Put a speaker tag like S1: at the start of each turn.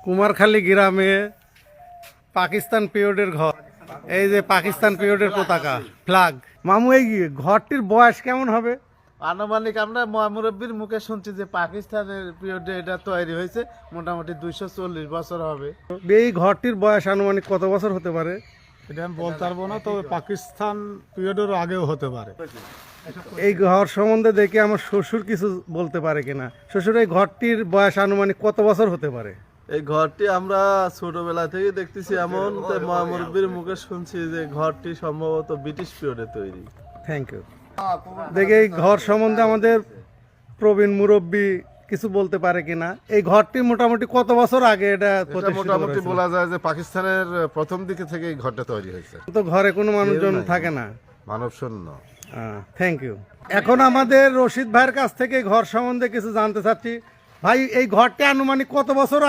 S1: কুমারখালী গ্রামে পাকিস্তান পিরিয়ডের ঘর, এই যে পাকিস্তান পিরিয়ডের পতাকা ফ্ল্যাগ। মামু, এই ঘরটির বয়স কেমন হবে?
S2: আনুমানিক আমরা মুরব্বীর মুখে শুনছি যে পাকিস্তানের পিরিয়ডে এটা তৈরি হয়েছে, মোটামুটি 240 বছর হবে।
S1: এই ঘরটির বয়স আনুমানিক কত বছর হতে পারে?
S3: এটা আমি বলতে পারবো না, তবে পাকিস্তান পিরিয়ডের আগেও হতে পারে।
S1: এই ঘর সম্বন্ধে দেখে আমার শ্বশুর কিছু বলতে পারে কিনা। শ্বশুর, এই ঘরটির বয়স আনুমানিক কত বছর হতে পারে?
S4: এই ঘরটি আমরা ছোটবেলা থেকে দেখতেছি, এমন মুরব্বীর মুখে শুনছি যে ঘরটি সম্ভবত ব্রিটিশ পিরিয়ডে তৈরি।
S1: Thank you. দেখে এই ঘর সম্বন্ধে আমাদের প্রবীণ মুরব্বী কিছু বলতে পারে কিনা। এই ঘরটি মোটামুটি কত বছর আগে এটা প্রতিষ্ঠিত
S2: মোটামুটি
S1: করেছিল?
S2: বলা যায় যে পাকিস্তানের প্রথম দিকে থেকে এই ঘরটা তৈরি হয়েছে।
S1: তো ঘরে কোনো মানুষজন থাকে না।
S2: মানব শূন্য।
S1: Thank you. এখন আমাদের রশিদ ভাইয়ের কাছ থেকে ঘর সম্বন্ধে কিছু জানতে চাচ্ছি। ভাই, এই ঘরটি আনুমানিক কত বছর আগে